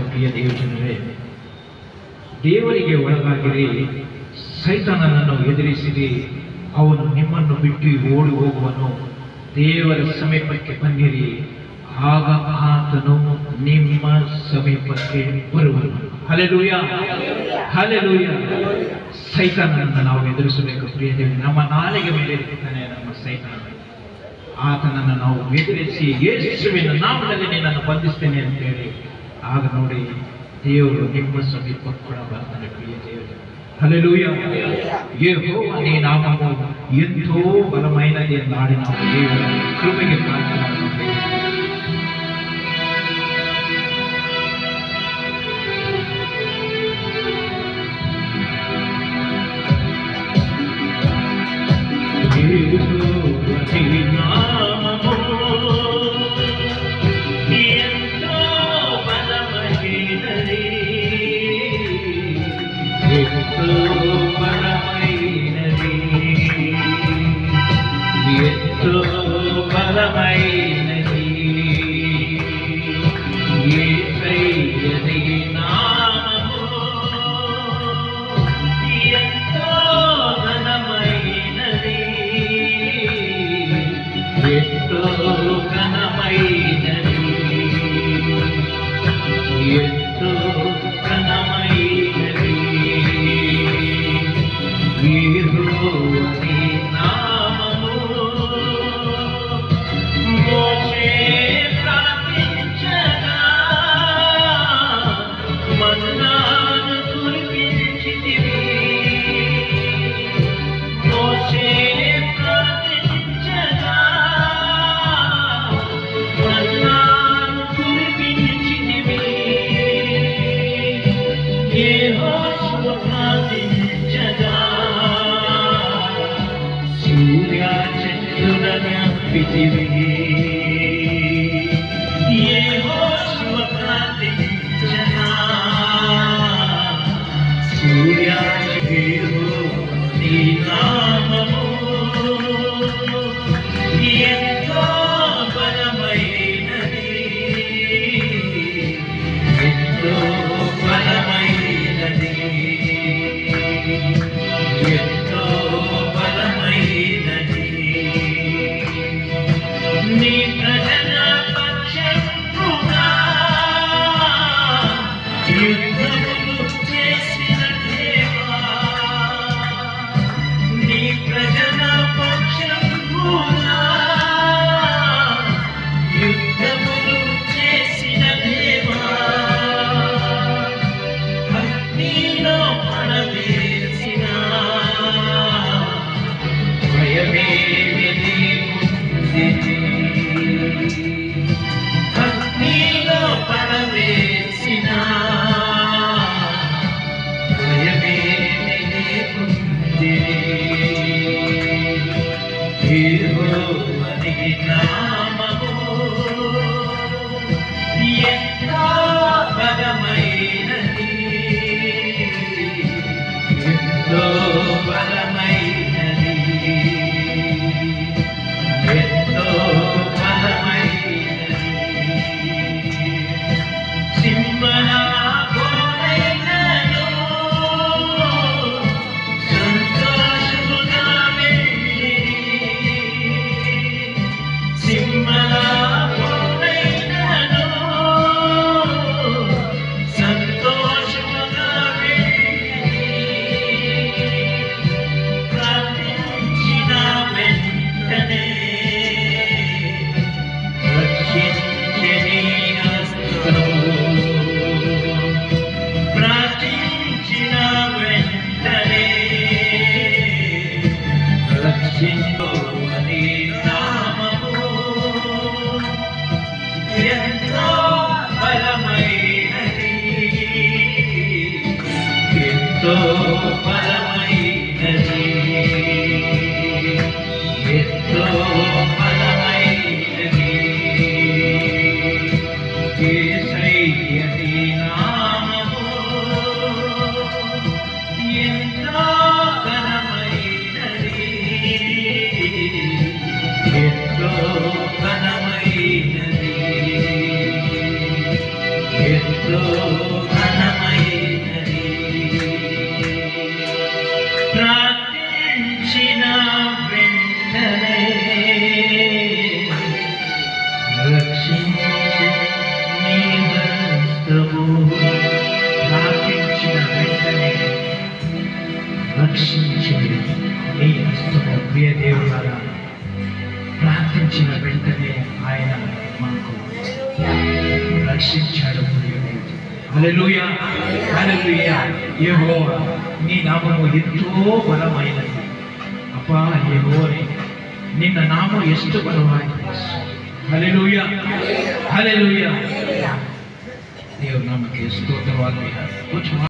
ಪ್ರಿಯ ದೇವಜನರೇ, ದೇವರಿಗೆ ಒಳಗಾಗಿರಿ, ಸೈತಾನನನ್ನು ಎದುರಿಸಿರಿ, ಅವನು ನಿಮ್ಮನ್ನು ಬಿಟ್ಟು ಓಡಿ ಹೋಗುವನು. ದೇವರ ಸಮೀಪಕ್ಕೆ ಬನ್ನಿರಿ, ಆಗ ಆತನು ನಿಮ್ಮ ಸಮೀಪಕ್ಕೆ ಬರುವನು. Hallelujah, hallelujah. ಸೈತಾನನನ್ನು ನಾವು ಎದುರಿಸಬೇಕು ಪ್ರಿಯ ದೇವರೇ. ನಮ್ಮ ನಾಲಿಗೆ ಮೇಲೆ ಇರ್ತಾನೆ ನಮ್ಮ ಸೈತಾನ. ಆತನನ್ನು ನಾವು ಎದುರಿಸಿ ಯೇಸುವಿನ ನಾಮದಲ್ಲಿ ನಿನ್ನನ್ನು ಬಂಧಿಸ್ತೇನೆ ಅಂತ ಹೇಳಿ, ಆಗ ನೋಡಿ ದೇವರು ನಿಮ್ಮ ಸಮೀಪಕ್ಕೆ ಕೂಡ ಬರ್ತಾನೆ ಪ್ರಿಯ ದೇವರು. హల్లెలూయా. యెహోవా నామము ఎంతో బలమైనది అన్నాడు. నా దేవుని కృపకి ప్రార్థన. ఎంతో ఘనమైనది. ప్రార్థించిన వెంటనే రక్షించే నీ హస్తము. ప్రార్థించిన వెంటనే రక్షించే నీ హస్తము. ప్రియ దేవులారా, ప్రార్థించిన వెంటనే ఆయన మనకు రక్షించాడు. హల్లెలూయా, హల్లెలూయా. యెహోవా నీ నామము ఎంతో బలమైనది. ಅಪ್ಪಾ ಯೆಹೋವನೇ, ನಿನ್ನ ನಾಮ ಎಷ್ಟು ಬಲವಾಗಿದೆ. Hallelujah, hallelujah. ದೇವರ ನಾಮಕ್ಕೆ ಸ್ತೋತ್ರವಾಗಲಿ.